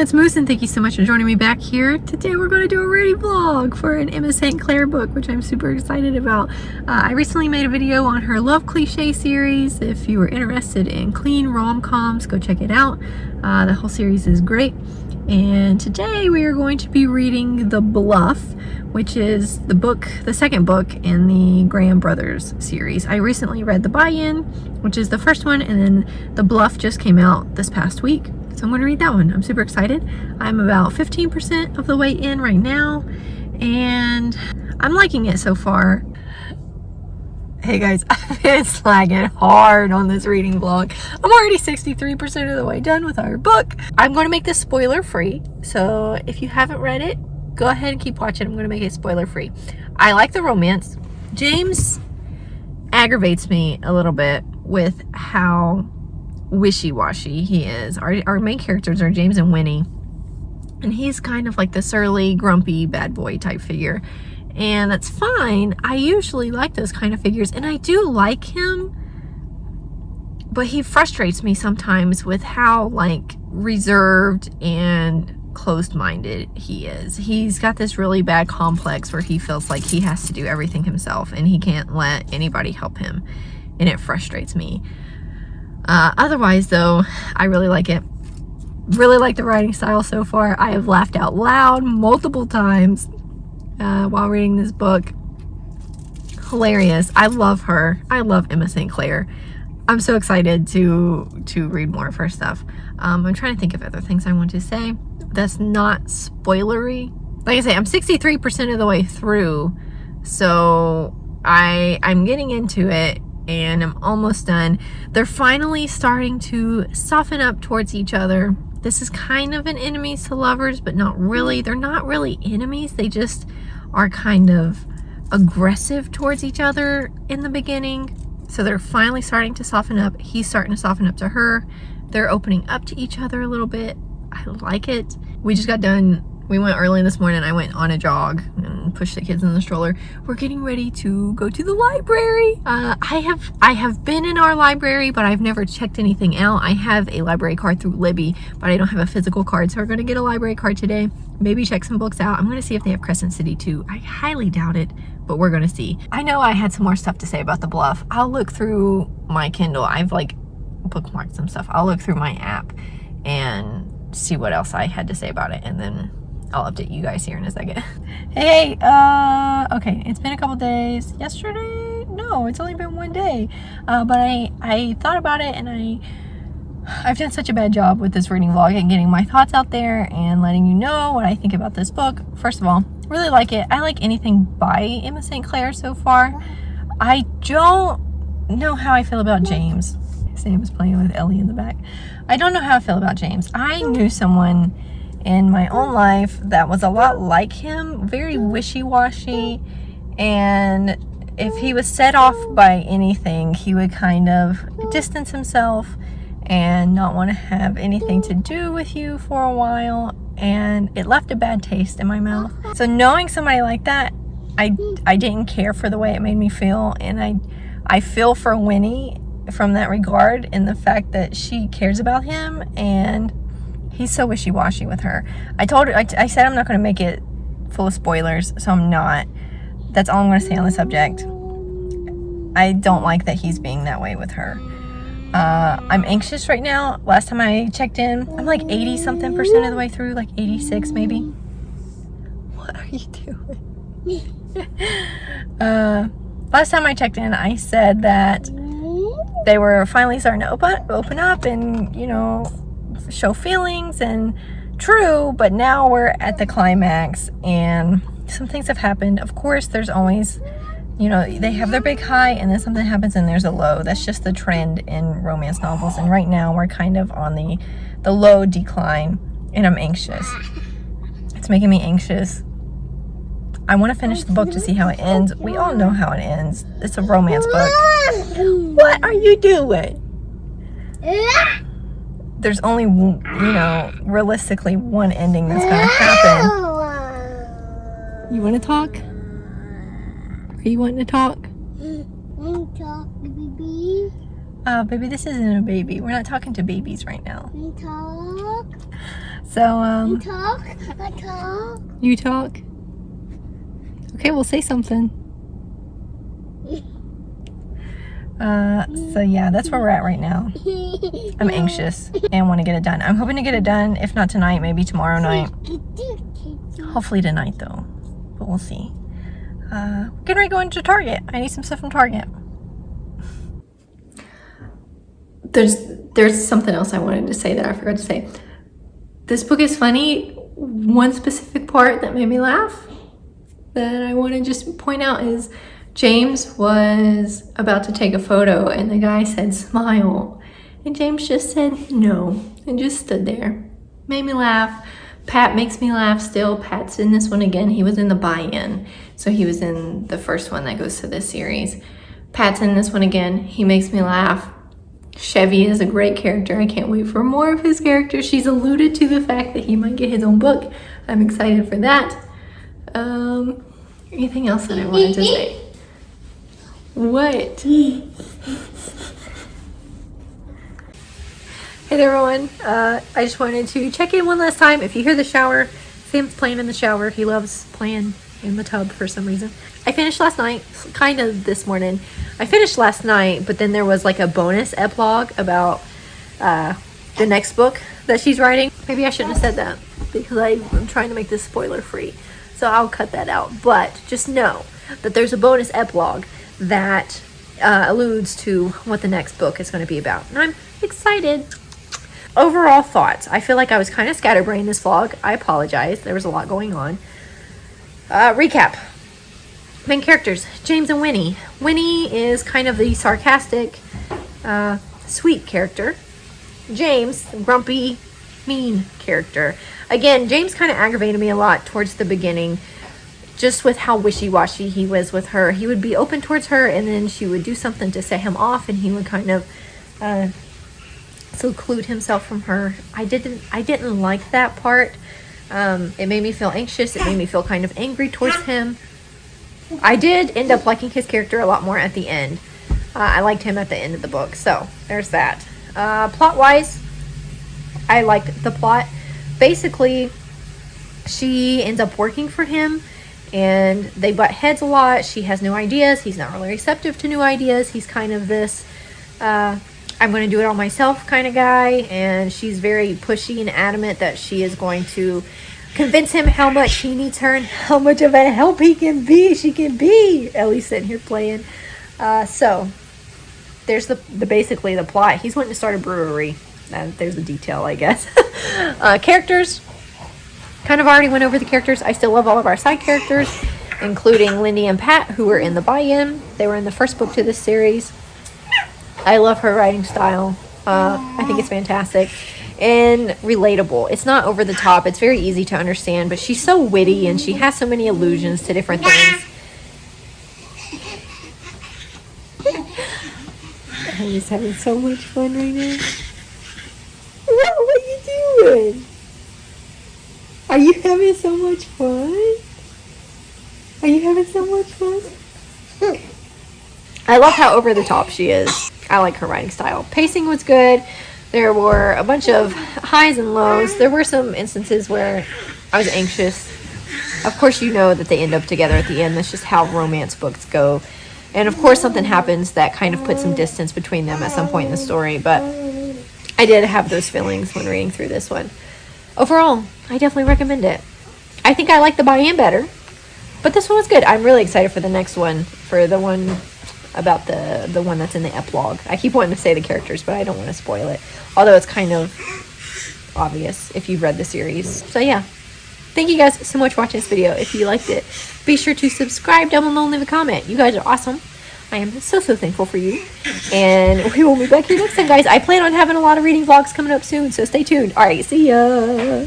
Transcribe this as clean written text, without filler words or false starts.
it's Moose, and thank you so much for joining me back here. Today we're going to do a reading vlog for an Emma St. Clair book, which I'm super excited about. I recently made a video on her Love Cliché series. If you were interested in clean rom-coms, go check it out. The whole series is great. And today we are going to be reading The Bluff, which is the second book in the Graham Brothers series. I recently read The Buy-In, which is the first one, and then The Bluff just came out this past week. So I'm going to read that one. I'm super excited. I'm about 15% of the way in right now, and I'm liking it so far. Hey guys, I've been slagging hard on this reading vlog. I'm already 63% of the way done with our book. I'm going to make this spoiler free, so if you haven't read it, go ahead and keep watching. I'm going to make it spoiler free. I like the romance. James aggravates me a little bit with how wishy-washy he is. Our main characters are James and Winnie, and he's kind of like the surly, grumpy, bad boy type figure, and that's fine. I usually like those kind of figures, and I do like him, but he frustrates me sometimes with how like reserved and closed-minded he is. He's got this really bad complex where he feels like he has to do everything himself and he can't let anybody help him, and it frustrates me. Otherwise though, I really like it. Really like the writing style so far. I have laughed out loud multiple times while reading this book. Hilarious. I love her. I love Emma St. Clair. I'm so excited to read more of her stuff. I'm trying to think of other things I want to say that's not spoilery. Like I say, I'm 63% of the way through, so I'm getting into it and I'm almost done. They're finally starting to soften up towards each other. This is kind of an enemies to lovers, but not really. They're not really enemies. They just are kind of aggressive towards each other in the beginning. So they're finally starting to soften up. He's starting to soften up to her. They're opening up to each other a little bit. I like it. We just got done. We went early this morning. I went on a jog and pushed the kids in the stroller. We're getting ready to go to the library. I have been in our library, but I've never checked anything out. I have a library card through Libby, but I don't have a physical card. So we're going to get a library card today. Maybe check some books out. I'm going to see if they have Crescent City too. I highly doubt it, but we're going to see. I know I had some more stuff to say about The Bluff. I'll look through my Kindle. I've like bookmarked some stuff. I'll look through my app and see what else I had to say about it, and then I'll update you guys here in a second. Hey, okay, it's been a couple days. Yesterday? No, it's only been one day. But I thought about it, and I've done such a bad job with this reading vlog and getting my thoughts out there and letting you know what I think about this book. First of all, really like it. I like anything by Emma St. Clair so far. I don't know how I feel about James. Sam was playing with Ellie in the back. I don't know how I feel about James. I knew someone in my own life that was a lot like him, very wishy-washy, and if he was set off by anything, he would kind of distance himself and not want to have anything to do with you for a while, and it left a bad taste in my mouth. So knowing somebody like that, I didn't care for the way it made me feel, and I feel for Winnie from that regard, in the fact that she cares about him and he's so wishy-washy with her. I told her, I said I'm not going to make it full of spoilers, so I'm not. That's all I'm going to say on the subject. I don't like that he's being that way with her. I'm anxious right now. Last time I checked in, I'm like 80-something% of the way through, like 86 maybe. What are you doing? Last time I checked in, I said that they were finally starting to open up and, you know, show feelings, and true, but now we're at the climax and some things have happened. Of course, there's always, you know, they have their big high and then something happens and there's a low. That's just the trend in romance novels, and right now we're kind of on the low decline, and I'm anxious. It's making me anxious. I want to finish the book to see how it ends. We all know how it ends. It's a romance book. What are you doing? There's only, you know, realistically one ending that's going to happen. You want to talk? Are you wanting to talk? Talk, baby. Baby, this isn't a baby. We're not talking to babies right now. Talk. So, You talk. I talk. you talk? Okay, we'll say something. So yeah, that's where we're at right now. I'm anxious and want to get it done. I'm hoping to get it done, if not tonight, maybe tomorrow night. Hopefully tonight though, but we'll see. Getting ready to go into Target. I need some stuff from Target. There's something else I wanted to say that I forgot to say. This book is funny. One specific part that made me laugh that I want to just point out is James was about to take a photo and the guy said smile, and James just said no and just stood there. Made me laugh. Pat makes me laugh still. Pat's in this one again. He was in the buy-in, so he was in the first one that goes to this series. Pat's in this one again. He makes me laugh. Chevy is a great character. I can't wait for more of his character. She's alluded to the fact that he might get his own book. I'm excited for that. Anything else that I wanted to say? What? Hey there, everyone. I just wanted to check in one last time. If you hear the shower, Sam's playing in the shower. He loves playing in the tub for some reason. I finished last night, kind of this morning. I finished last night, but then there was like a bonus epilogue about the next book that she's writing. Maybe I shouldn't have said that because I'm trying to make this spoiler free. So I'll cut that out. But just know that there's a bonus epilogue that alludes to what the next book is going to be about. And I'm excited. Overall thoughts. I feel like I was kind of scatterbrained this vlog. I apologize. There was a lot going on. Recap. Main characters, James and Winnie. Winnie is kind of the sarcastic, sweet character. James, grumpy, mean character. Again, James kind of aggravated me a lot towards the beginning, just with how wishy-washy he was with her. He would be open towards her, and then she would do something to set him off, and he would kind of seclude himself from her. I didn't like that part. It made me feel anxious. It made me feel kind of angry towards him. I did end up liking his character a lot more at the end. I liked him at the end of the book, so there's that. Plot-wise, I liked the plot. Basically, she ends up working for him, and they butt heads a lot. She has new ideas. He's not really receptive to new ideas. He's kind of this, I'm going to do it all myself kind of guy, and she's very pushy and adamant that she is going to convince him how much he needs her and how much of a help she can be. Ellie's sitting here playing. So there's basically the plot. He's wanting to start a brewery. There's the detail, I guess. Characters. Kind of already went over the characters. I still love all of our side characters, including Lindy and Pat, who were in the buy-in. They were in the first book to this series. I love her writing style. I think it's fantastic and relatable. It's not over the top. It's very easy to understand, but she's so witty and she has so many allusions to different things. I'm just having so much fun right now. What are you doing? Are you having so much fun? Are you having so much fun? I love how over the top she is. I like her writing style. Pacing was good. There were a bunch of highs and lows. There were some instances where I was anxious. Of course, you know that they end up together at the end. That's just how romance books go. And of course, something happens that kind of puts some distance between them at some point in the story. But I did have those feelings when reading through this one. Overall, I definitely recommend it. I think I like the buy-in better, but this one was good. I'm really excited for the next one, for the one about the one that's in the epilogue. I keep wanting to say the characters, but I don't want to spoil it. Although it's kind of obvious if you've read the series. So yeah. Thank you guys so much for watching this video. If you liked it, be sure to subscribe down below and leave a comment. You guys are awesome. I am so thankful for you. And we will be back here next time, guys. I plan on having a lot of reading vlogs coming up soon, so stay tuned. Alright, see ya.